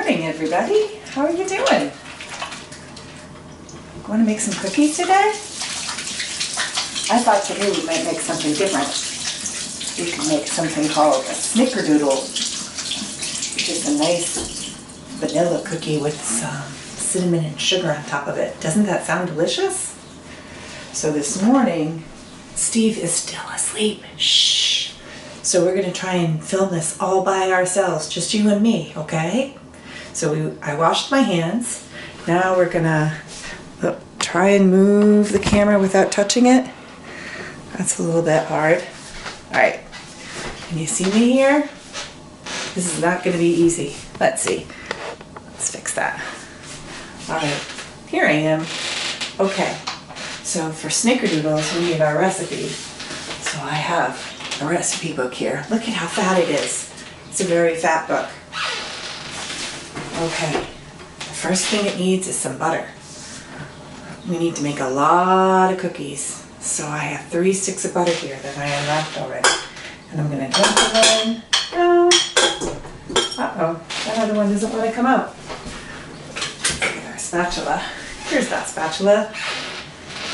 morning, everybody. How are you doing? Want to make some cookies today? I thought today we might make something different. We could make something called a Snickerdoodle, which is a nice vanilla cookie with some cinnamon and sugar on top of it. Doesn't that sound delicious? So this morning, Steve is still asleep. Shh. So we're going to try and film this all by ourselves, just you and me, okay? So I washed my hands. Now we're going to try and move the camera without touching it. That's a little bit hard. All right. Can you see me here? This is not going to be easy. Let's see. Let's fix that. All right. Here I am. Okay. So for Snickerdoodles, we need our recipe. So I have a recipe book here. Look at how fat it is. It's a very fat book. Okay. The first thing it needs is some butter. We need to make a lot of cookies. So I have 3 sticks of butter here that I unwrapped already. And I'm going to dump it in. Uh-oh, that other one doesn't want to come out. Let's get our spatula. Here's that spatula.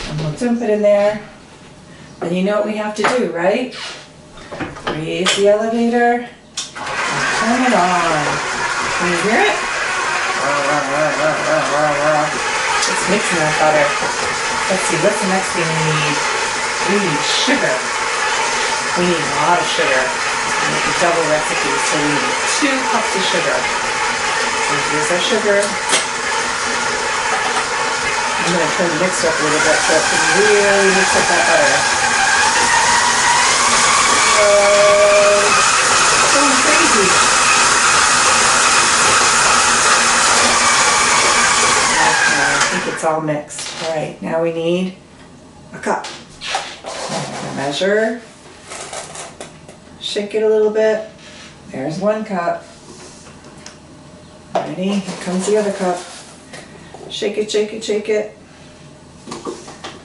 And we'll dump it in there. And you know what we have to do, right? Raise the elevator and turn it on. Can you hear it? It's mixing that butter. Let's see, what's the next thing we need? We need sugar. We need a lot of sugar. We make a double recipe, so we need 2 cups of sugar. So here's our sugar. I'm going to turn the mixer up a little bit so it can really mix up that butter. It's going crazy. Okay, I think it's all mixed. All right, now we need a cup. I'm going to measure. Shake it a little bit. There's 1 cup. Ready? Here comes the other cup. Shake it, shake it, shake it.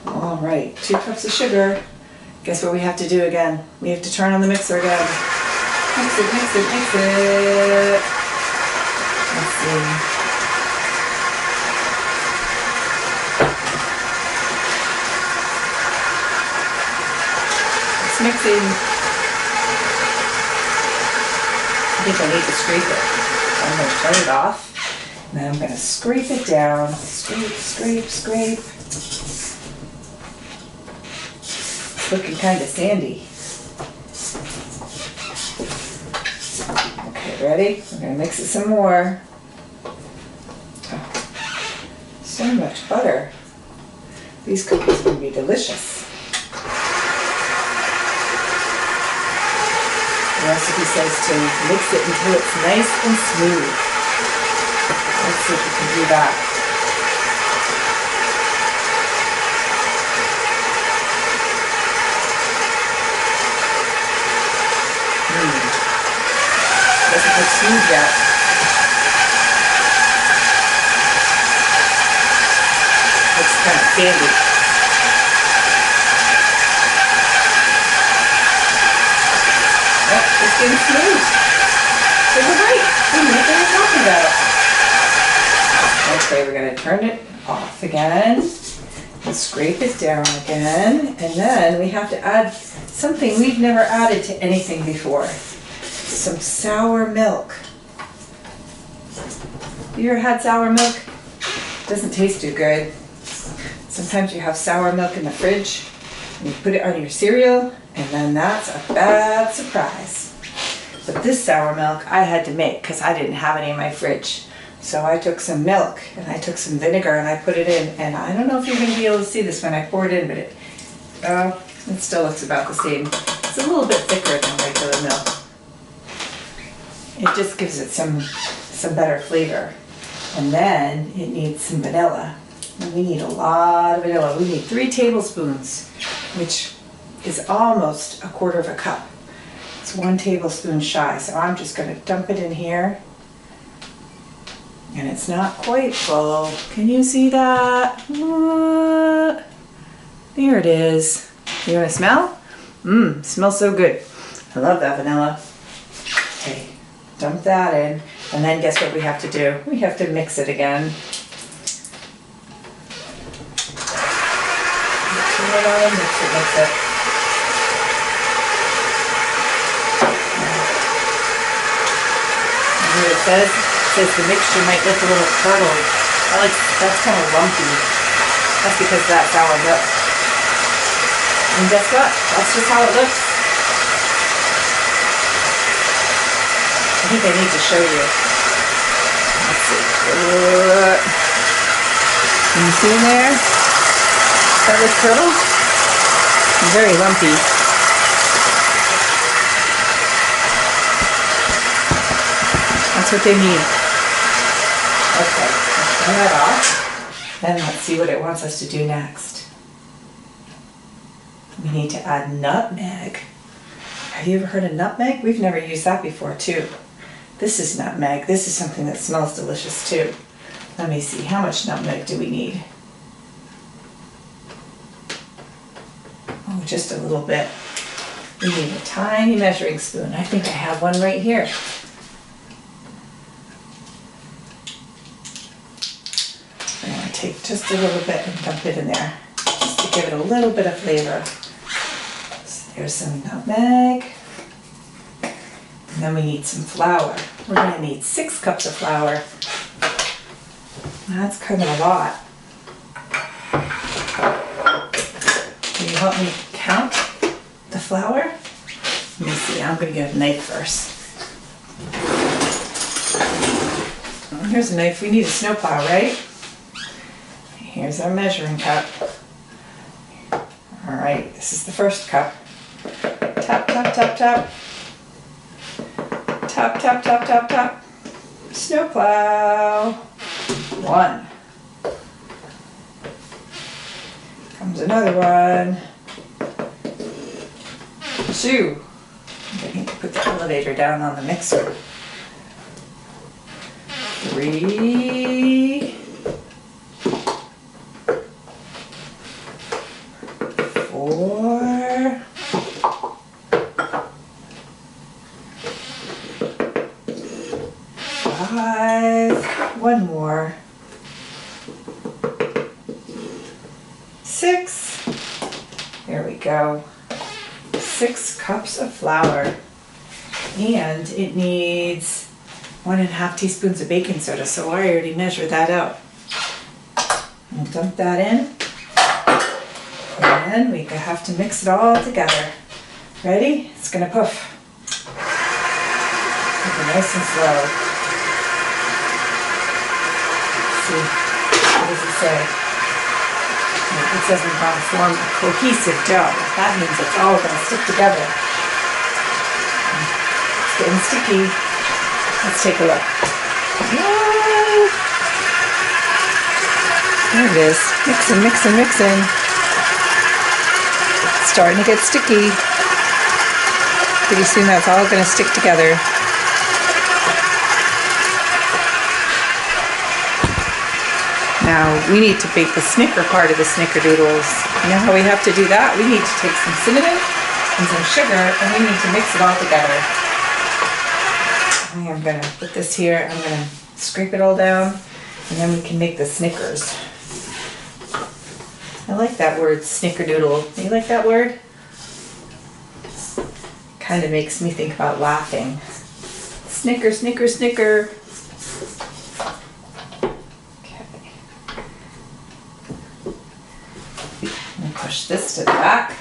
All right, 2 cups of sugar. Guess what we have to do again? We have to turn on the mixer again. Mix it, mix it, mix it. Let's see. It's mixing. I think I need to scrape it. So I'm going to turn it off. And then I'm going to scrape it down. Scrape, scrape, scrape. It's looking kind of sandy. Okay, ready? We're going to mix it some more. Oh, so much butter. These cookies are going to be delicious. The recipe says to mix it until it's nice and smooth. Let's see if we can do that. Doesn't look smooth yet. Looks kind of sandy. Oh, it's getting smooth. So we're right. We know what I'm talking about. Okay, we're going to turn it off again and scrape it down again. And then we have to add something we've never added to anything before. Some sour milk. You ever had sour milk? It doesn't taste too good. Sometimes you have sour milk in the fridge and you put it on your cereal and then that's a bad surprise. But this sour milk I had to make because I didn't have any in my fridge. So I took some milk and I took some vinegar and I put it in, and I don't know if you're going to be able to see this when I pour it in, but it still looks about the same. It's a little bit thicker than regular milk. It just gives it some better flavor. And then it needs some vanilla. And we need a lot of vanilla. We need 3 tablespoons, which is almost 1/4 cup. It's 1 tablespoon shy, so I'm just going to dump it in here. And it's not quite full. Can you see that? What? There it is. You want to smell? Smells so good. I love that vanilla. Okay, dump that in. And then guess what we have to do? We have to mix it again. Mix it. And here it says the mixture might look a little curdled. That's kind of lumpy. That's because that's how it looks. And guess what? That's just how it looks. I think I need to show you. Let's see. Can you see in there? Does that look curdled? Very lumpy. That's what they mean. Okay, let's turn that off. Then let's see what it wants us to do next. We need to add nutmeg. Have you ever heard of nutmeg? We've never used that before too. This is nutmeg. This is something that smells delicious too. Let me see, how much nutmeg do we need? Oh, just a little bit. We need a tiny measuring spoon. I think I have one right here. I'm going to take just a little bit and dump it in there, just to give it a little bit of flavor. So there's some nutmeg. And then we need some flour. We're going to need 6 cups of flour. That's kind of a lot. Can you help me count the flour? Let me see, I'm going to get a knife first. Here's a knife. We need a snowplow, right? Here's our measuring cup. All right, this is the first cup. Tap, tap, tap, tap. Tap, tap, tap, tap, tap. Snowplow. 1. Comes another one. 2. I need to put the elevator down on the mixer. 3. 4. 5. One more. 6. There we go. 6 cups of flour. And it needs 1.5 teaspoons of baking soda, so I already measured that out. We'll dump that in. And we have to mix it all together. Ready? It's gonna puff. Keep it nice and slow. Let's see, what does it say? It says we want to form a cohesive dough. That means it's all gonna stick together. It's getting sticky. Let's take a look. Yay! There it is. Mixing, mixing, mixing. It's starting to get sticky. Pretty soon that's all going to stick together. Now we need to bake the Snicker part of the Snickerdoodles. You know how we have to do that? We need to take some cinnamon and some sugar and we need to mix it all together. I am going to put this here. I'm going to scrape it all down and then we can make the Snickers. I like that word, snickerdoodle. Do you like that word? Kind of makes me think about laughing. Snicker, snicker, snicker. Okay. And push this to the back.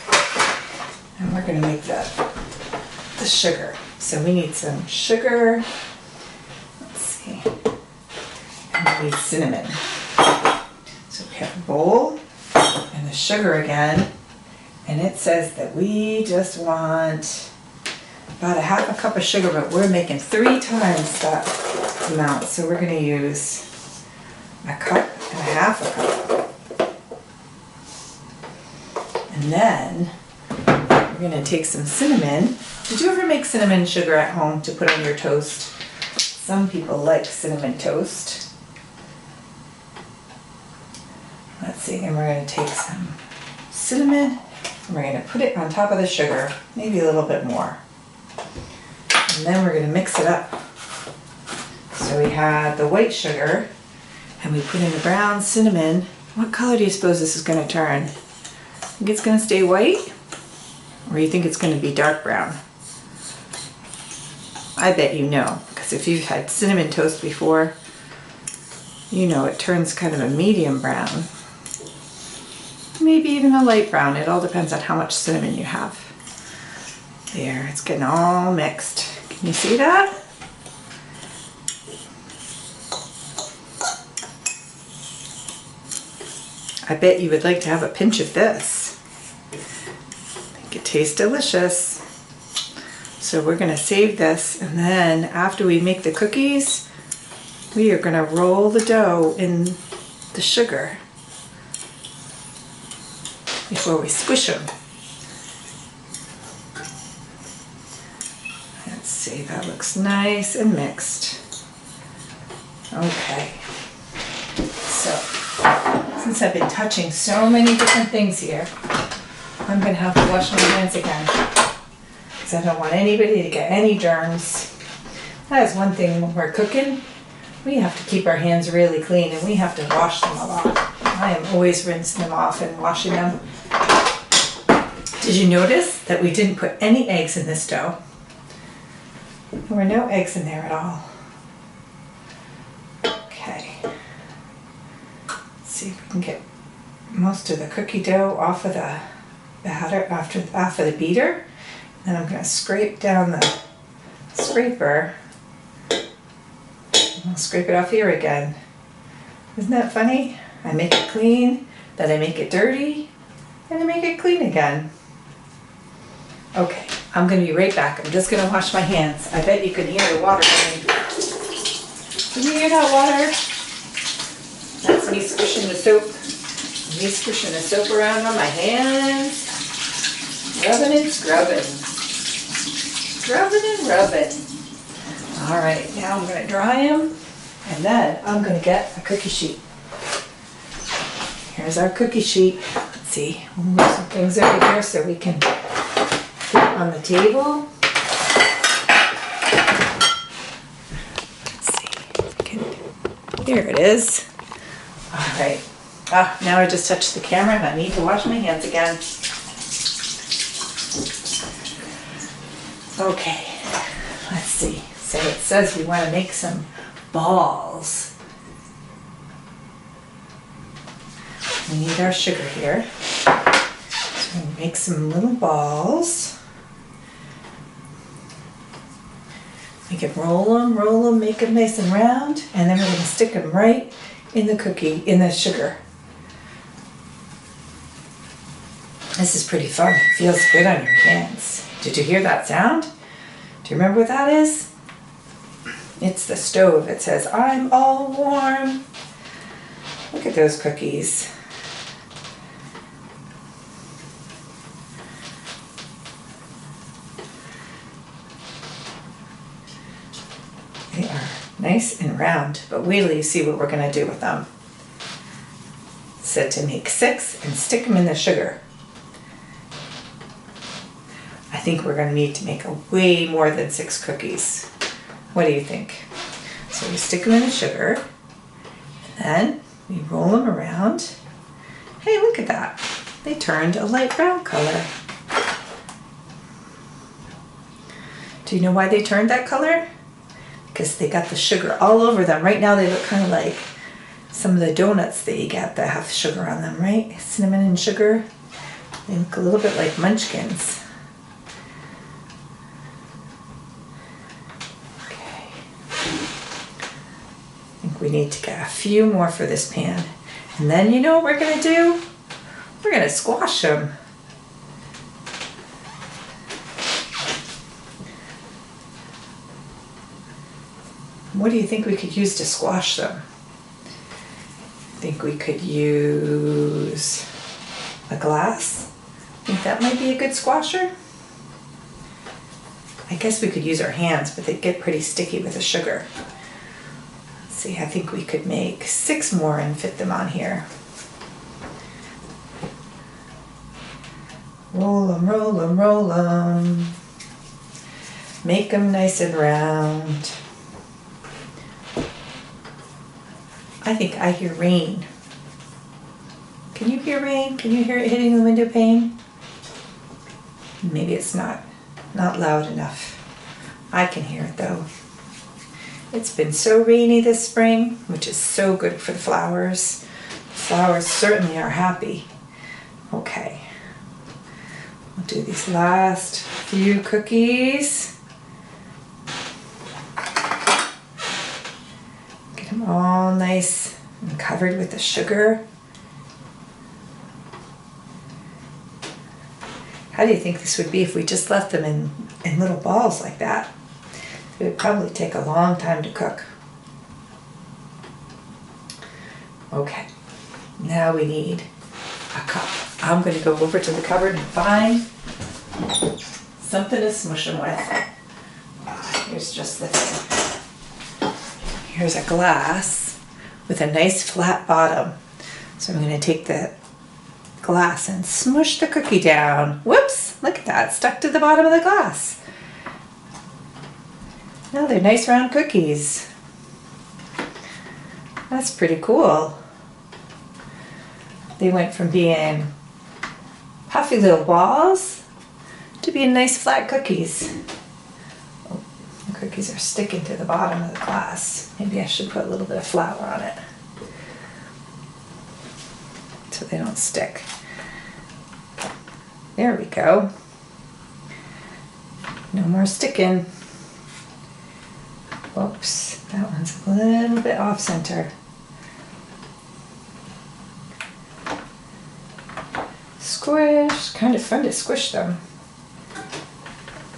And we're going to make the sugar. So we need some sugar. Let's see. And we need cinnamon. So we have a bowl. And the sugar again, and it says that we just want about 1/2 cup of sugar, but we're making 3 times that amount, so we're going to use 1.5 cup. And then we're going to take some cinnamon. Did you ever make cinnamon sugar at home to put on your toast? Some people like cinnamon toast. Let's see, and we're going to take some cinnamon and we're going to put it on top of the sugar, maybe a little bit more. And then we're going to mix it up. So So we had the white sugar, and we put in the brown cinnamon. What color do you suppose this is going to turn? Think it's going to stay white? Or you think it's going to be dark brown? I bet you know, because if you've had cinnamon toast before, you know it turns kind of a medium brown. Maybe even a light brown. It all depends on how much cinnamon you have. There, it's getting all mixed. Can you see that? I bet you would like to have a pinch of this. I think it tastes delicious. So we're going to save this, and then after we make the cookies, we are going to roll the dough in the sugar before we squish them. Let's see, that looks nice and mixed. Okay, so since I've been touching so many different things here, I'm going to have to wash my hands again because I don't want anybody to get any germs. That is one thing when we're cooking. We have to keep our hands really clean, and we have to wash them a lot. I am always rinsing them off and washing them. Did you notice that we didn't put any eggs in this dough? There were no eggs in there at all. Okay. Let's see if we can get most of the cookie dough off of the batter, off of the beater. Then I'm going to scrape down the scraper. I'll scrape it off here again. Isn't that funny? I make it clean, then I make it dirty, and I make it clean again. Okay, I'm going to be right back. I'm just going to wash my hands. I bet you can hear the water running. Can you hear that water? That's me squishing the soap. Me squishing the soap around on my hands. Rubbing and scrubbing. Scrubbing and rubbing. All right, now I'm going to dry them, and then I'm going to get a cookie sheet. Here's our cookie sheet. Let's see, we'll move some things over here so we can put it on the table. Let's see, here it is. All right, now I just touched the camera and I need to wash my hands again. Okay, let's see. So it says we want to make some balls. We need our sugar here. So we make some little balls. We can roll them, make them nice and round, and then we're going to stick them right in the sugar. This is pretty fun. It feels good on your hands. Did you hear that sound? Do you remember what that is? It's the stove. It says, "I'm all warm." Look at those cookies. They are nice and round, but wait till you see what we're going to do with them. It said to make 6 and stick them in the sugar. I think we're going to need to make way more than 6 cookies. What do you think? So we stick them in the sugar, and then we roll them around. Hey, look at that. They turned a light brown color. Do you know why they turned that color? Because they got the sugar all over them. Right now they look kind of like some of the donuts that you get that have sugar on them, right? Cinnamon and sugar. They look a little bit like munchkins. We need to get a few more for this pan. And then you know what we're going to do? We're going to squash them. What do you think we could use to squash them? I think we could use a glass. I think that might be a good squasher. I guess we could use our hands, but they get pretty sticky with the sugar. See, I think we could make 6 more and fit them on here. Roll them, roll them, roll them. Make them nice and round. I think I hear rain. Can you hear rain? Can you hear it hitting the window pane? Maybe it's not loud enough. I can hear it though. It's been so rainy this spring, which is so good for the flowers. The flowers certainly are happy. Okay. We'll do these last few cookies. Get them all nice and covered with the sugar. How do you think this would be if we just left them in little balls like that? It would probably take a long time to cook. Okay, now we need a cup. I'm going to go over to the cupboard and find something to smush them with. Here's just the thing. Here's a glass with a nice flat bottom. So I'm going to take the glass and smush the cookie down. Whoops, look at that, stuck to the bottom of the glass. Now they're nice round cookies. That's pretty cool. They went from being puffy little balls to being nice flat cookies. Oh, the cookies are sticking to the bottom of the glass. Maybe I should put a little bit of flour on it so they don't stick. There we go. No more sticking. Whoops, that one's a little bit off center. Squish, kind of fun to squish them.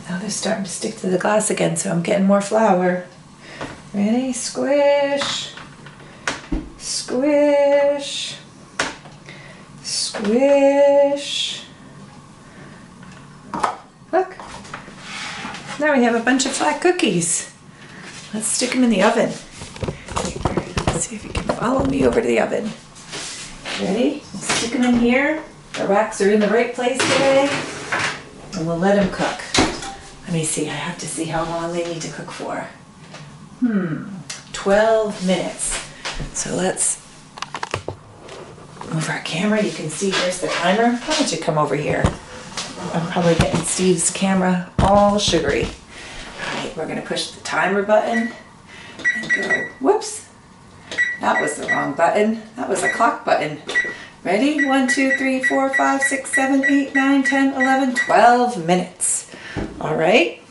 Now they're starting to stick to the glass again, so I'm getting more flour. Ready? Squish, squish, squish. Look, now we have a bunch of flat cookies. Let's stick them in the oven. Let's see if you can follow me over to the oven. Ready? We'll stick them in here. The racks are in the right place today. And we'll let them cook. Let me see, I have to see how long they need to cook for. 12 minutes. So let's move our camera. You can see here's the timer. Why don't you come over here? I'm probably getting Steve's camera all sugary. All right, we're gonna push the timer button and go, whoops. That was the wrong button. That was a clock button. Ready? 1, 2, 3, 4, 5, 6, 7, 8, 9, 10, 11, 12 minutes. All right.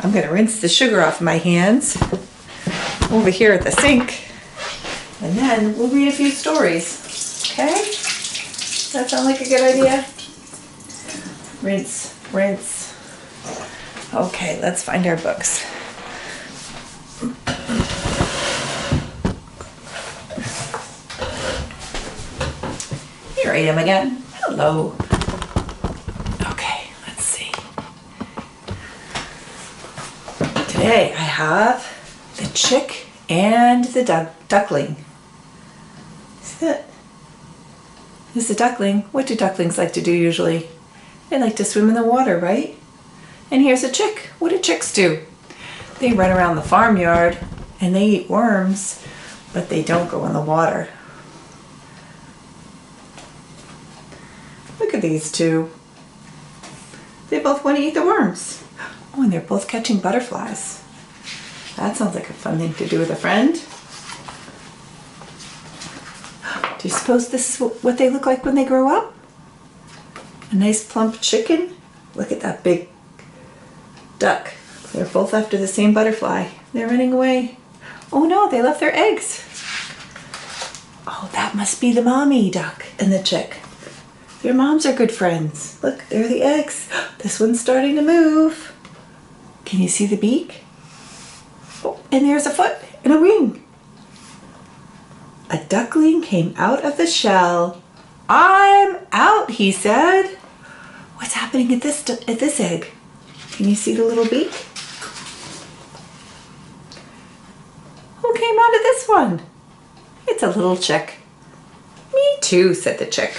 I'm going to rinse the sugar off my hands over here at the sink. And then we'll read a few stories. Okay? Does that sound like a good idea? Rinse, rinse. Okay, let's find our books. Here I am again. Hello. Okay, let's see. Today I have the chick and the duckling. See that? This is the duckling. What do ducklings like to do usually? They like to swim in the water, right? And here's a chick. What do chicks do? They run around the farmyard and they eat worms, but they don't go in the water. Look at these two. They both want to eat the worms. Oh, and they're both catching butterflies. That sounds like a fun thing to do with a friend. Do you suppose this is what they look like when they grow up? A nice plump chicken? Look at that big duck. They're both after the same butterfly. They're running away. Oh no, they left their eggs. Oh, that must be the mommy duck and the chick. Their moms are good friends. Look, there are the eggs. This one's starting to move. Can you see the beak? Oh, and there's a foot and a wing. A duckling came out of the shell. I'm out, he said. What's happening at this egg? Can you see the little beak? Who came out of this one? It's a little chick. Me too, said the chick.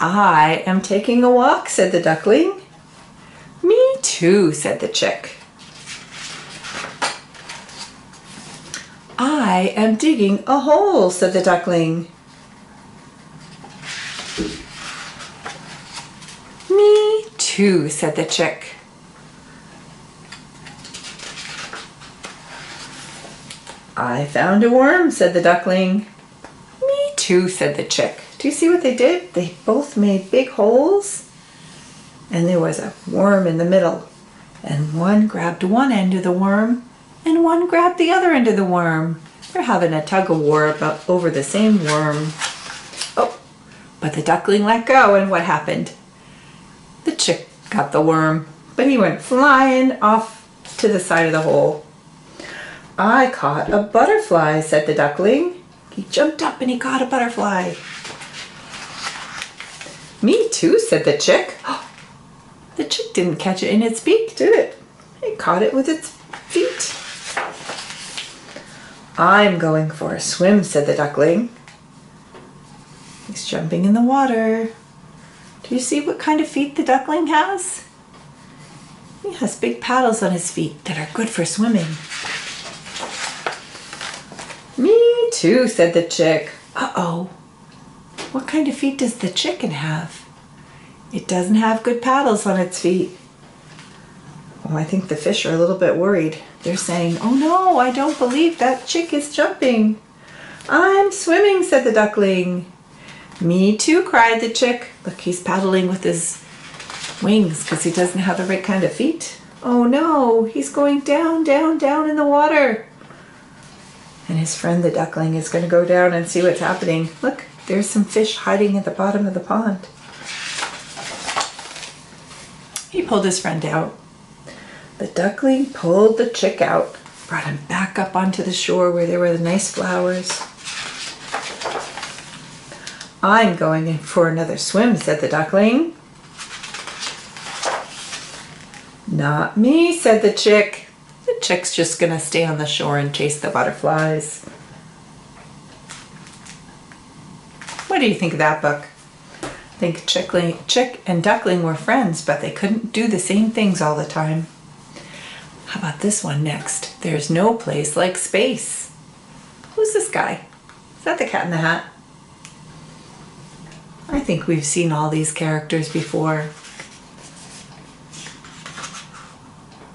I am taking a walk, said the duckling. Me too, said the chick. I am digging a hole, said the duckling. Me too, said the chick. I found a worm, said the duckling. Me too, said the chick. Do you see what they did? They both made big holes, and there was a worm in the middle. And one grabbed one end of the worm, and one grabbed the other end of the worm. They're having a tug of war over the same worm. Oh, but the duckling let go, and what happened? The chick got the worm, but he went flying off to the side of the hole. I caught a butterfly, said the duckling. He jumped up and he caught a butterfly. Me too, said the chick. The chick didn't catch it in its beak, did it? It caught it with its feet. I'm going for a swim, said the duckling. He's jumping in the water. Do you see what kind of feet the duckling has? He has big paddles on his feet that are good for swimming. Me too, said the chick. Uh-oh. What kind of feet does the chicken have? It doesn't have good paddles on its feet. Oh, I think the fish are a little bit worried. They're saying, oh no, I don't believe that chick is jumping. I'm swimming, said the duckling. Me too, cried the chick. Look, he's paddling with his wings because he doesn't have the right kind of feet. Oh no, he's going down, down, down in the water. And his friend the duckling is going to go down and see what's happening. Look, there's some fish hiding at the bottom of the pond. He pulled his friend out. The duckling pulled the chick out, brought him back up onto the shore where there were the nice flowers. I'm going in for another swim, said the duckling. Not me, said the chick. The chick's just going to stay on the shore and chase the butterflies. What do you think of that book? I think Chick and Duckling were friends, but they couldn't do the same things all the time. How about this one next? There's no place like space. Who's this guy? Is that the Cat in the Hat? I think we've seen all these characters before.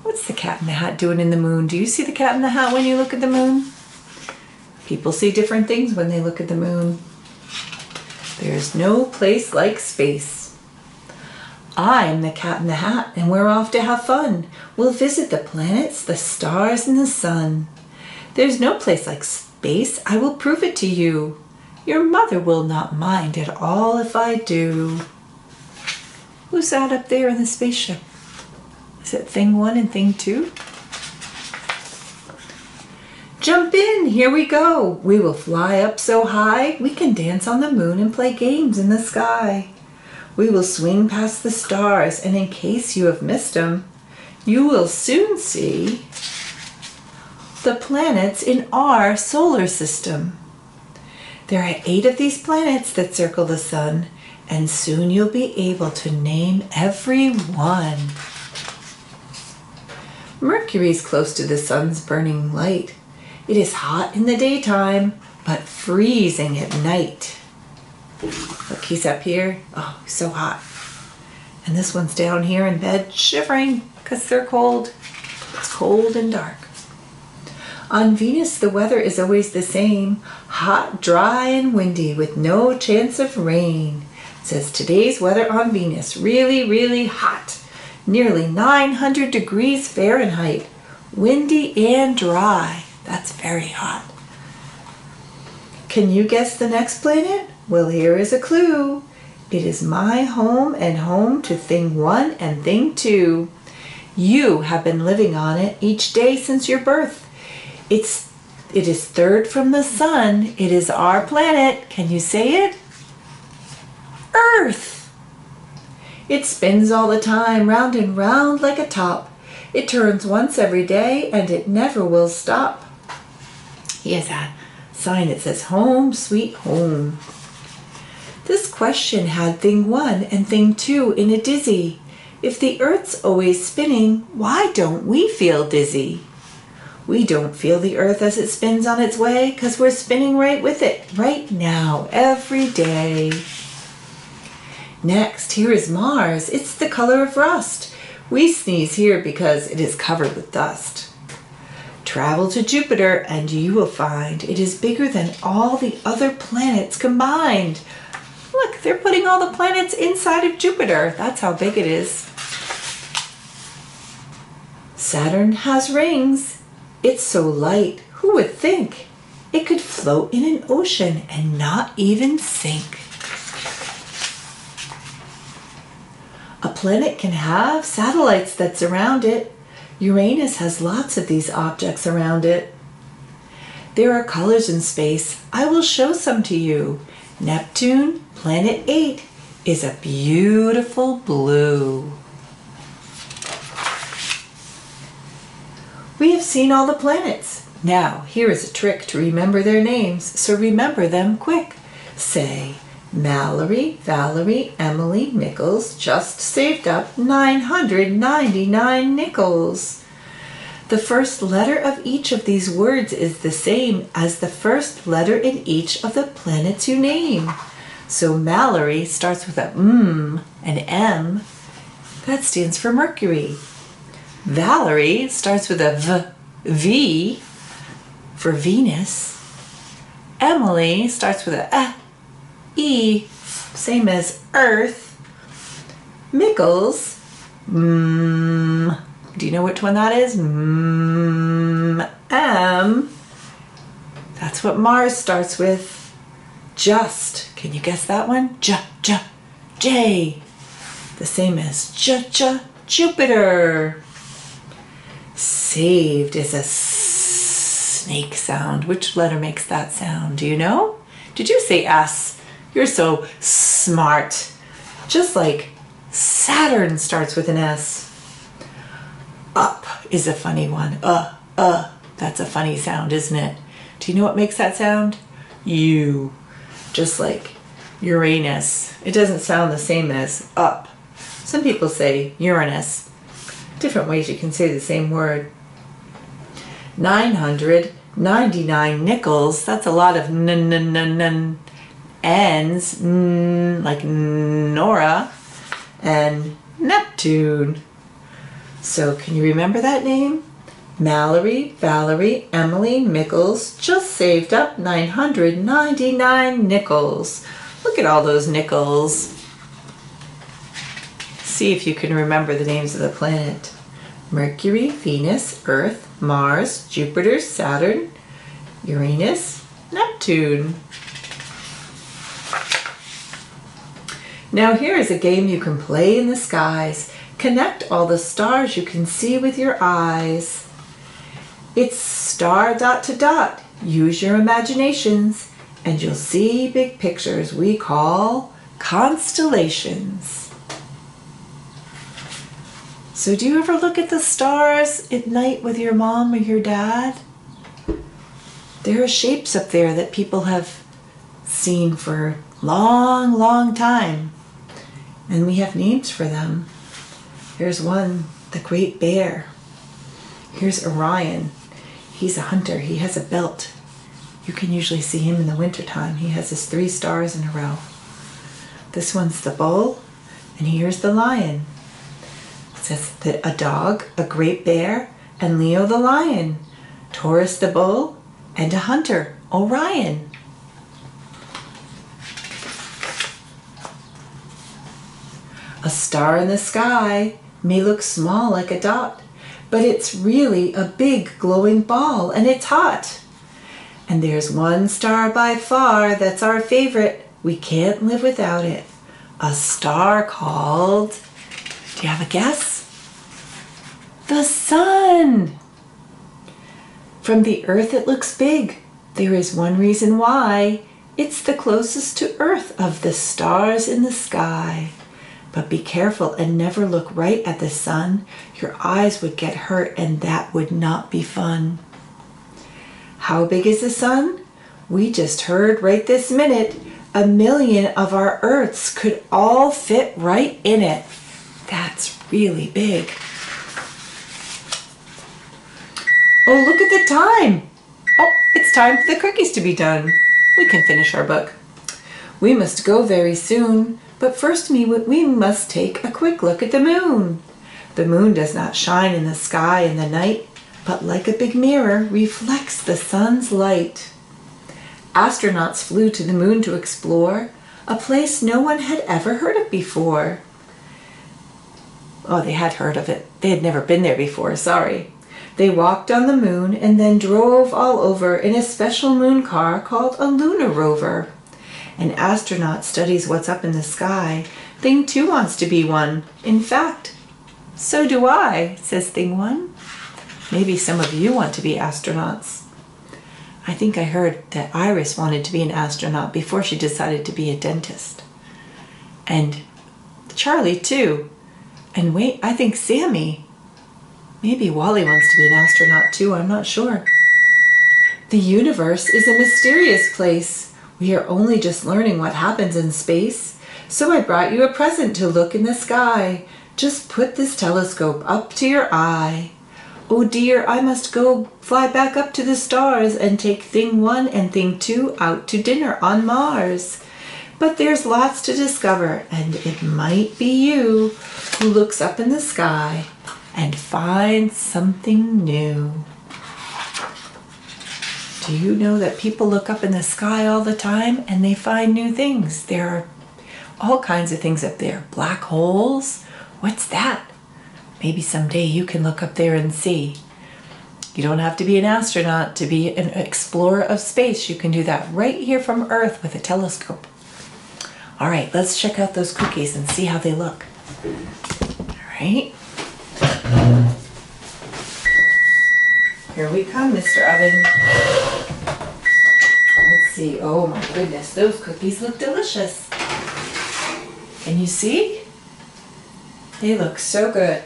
What's the Cat in the Hat doing in the moon? Do you see the Cat in the Hat when you look at the moon? People see different things when they look at the moon. There's no place like space. I'm the Cat in the Hat, and we're off to have fun. We'll visit the planets, the stars, and the sun. There's no place like space. I will prove it to you. Your mother will not mind at all if I do. Who's that up there in the spaceship? Is it thing 1 and thing 2? Jump in, here we go. We will fly up so high, we can dance on the moon and play games in the sky. We will swing past the stars, and in case you have missed them, you will soon see the planets in our solar system. There are 8 of these planets that circle the sun, and soon you'll be able to name every one. Mercury's close to the sun's burning light. It is hot in the daytime, but freezing at night. Look, he's up here. Oh, so hot. And this one's down here in bed, shivering because they're cold. It's cold and dark. On Venus, the weather is always the same. Hot, dry, and windy with no chance of rain. It says today's weather on Venus, really, really hot. Nearly 900 degrees Fahrenheit. Windy and dry. That's very hot. Can you guess the next planet? Well, here is a clue. It is my home and home to thing 1 and thing 2. You have been living on it each day since your birth. It is third from the sun. It is our planet. Can you say it? Earth. It spins all the time, round and round like a top. It turns once every day, and it never will stop. He has a sign that says, home, sweet home. This question had thing 1 and thing 2 in a dizzy. If the Earth's always spinning, why don't we feel dizzy? We don't feel the earth as it spins on its way because we're spinning right with it, right now, every day. Next, here is Mars. It's the color of rust. We sneeze here because it is covered with dust. Travel to Jupiter and you will find it is bigger than all the other planets combined. Look, they're putting all the planets inside of Jupiter. That's how big it is. Saturn has rings. It's so light, who would think? It could float in an ocean and not even sink. A planet can have satellites that surround it. Uranus has lots of these objects around it. There are colors in space. I will show some to you. Neptune, planet 8, is a beautiful blue. We have seen all the planets. Now, here is a trick to remember their names, so remember them quick. Say, Mallory, Valerie, Emily, Nichols just saved up 999 nickels. The first letter of each of these words is the same as the first letter in each of the planets you name. So Mallory starts with a an M. That stands for Mercury. Valerie starts with a V for Venus. Emily starts with a E, same as Earth. Nichols, do you know which one that is? M. That's what Mars starts with. Just, can you guess that one? J. The same as Jupiter. Saved is a snake sound. Which letter makes that sound? Do you know? Did you say S? You're so smart. Just like Saturn starts with an S. Up is a funny one. That's a funny sound, isn't it? Do you know what makes that sound? U. Just like Uranus. It doesn't sound the same as up. Some people say Uranus. Different ways you can say the same word. 999 nickels. That's a lot of N's, like Nora, and Neptune. So can you remember that name? Mallory, Valerie, Emily, Nichols just saved up 999 nickels. Look at all those nickels. See if you can remember the names of the planet. Mercury, Venus, Earth, Mars, Jupiter, Saturn, Uranus, Neptune. Now here is a game you can play in the skies. Connect all the stars you can see with your eyes. It's star dot to dot. Use your imaginations and you'll see big pictures we call constellations. So do you ever look at the stars at night with your mom or your dad? There are shapes up there that people have seen for a long time. And we have names for them. Here's one, the Great Bear. Here's Orion. He's a hunter. He has a belt. You can usually see him in the wintertime. He has his 3 stars in a row. This one's the bull, and here's the lion. It says that a dog, a great bear, and Leo the lion. Taurus the bull, and a hunter, Orion. A star in the sky may look small like a dot, but it's really a big glowing ball and it's hot. And there's one star by far that's our favorite. We can't live without it. A star called, do you have a guess? The sun. From the Earth it looks big. There is one reason why. It's the closest to Earth of the stars in the sky. But be careful and never look right at the sun. Your eyes would get hurt and that would not be fun. How big is the sun? We just heard right this minute. 1 million of our Earths could all fit right in it. That's really big. Oh, look at the time. Oh, it's time for the cookies to be done. We can finish our book. We must go very soon, but first we must take a quick look at the moon. The moon does not shine in the sky in the night, but like a big mirror reflects the sun's light. Astronauts flew to the moon to explore a place no one had ever heard of before. Oh, they had heard of it. They had never been there before, sorry. They walked on the moon and then drove all over in a special moon car called a lunar rover. An astronaut studies what's up in the sky. Thing 2 wants to be one. In fact, so do I, says Thing 1. Maybe some of you want to be astronauts. I think I heard that Iris wanted to be an astronaut before she decided to be a dentist. And Charlie too. And wait, I think Sammy. Maybe Wally wants to be an astronaut too, I'm not sure. The universe is a mysterious place. We are only just learning what happens in space. So I brought you a present to look in the sky. Just put this telescope up to your eye. Oh dear, I must go fly back up to the stars and take Thing 1 and Thing 2 out to dinner on Mars. But there's lots to discover, and it might be you who looks up in the sky and finds something new. Do you know that people look up in the sky all the time and they find new things? There are all kinds of things up there. Black holes? What's that? Maybe someday you can look up there and see. You don't have to be an astronaut to be an explorer of space. You can do that right here from Earth with a telescope. All right, let's check out those cookies and see how they look. All right. Here we come, Mr. Oven. Let's see. Oh my goodness, those cookies look delicious. Can you see? They look so good.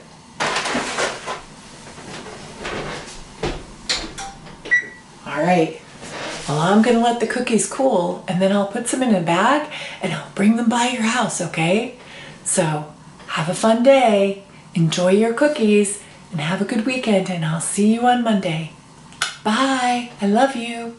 All right. Well, I'm going to let the cookies cool, and then I'll put some in a bag, and I'll bring them by your house, okay? So, have a fun day. Enjoy your cookies, and have a good weekend, and I'll see you on Monday. Bye. I love you.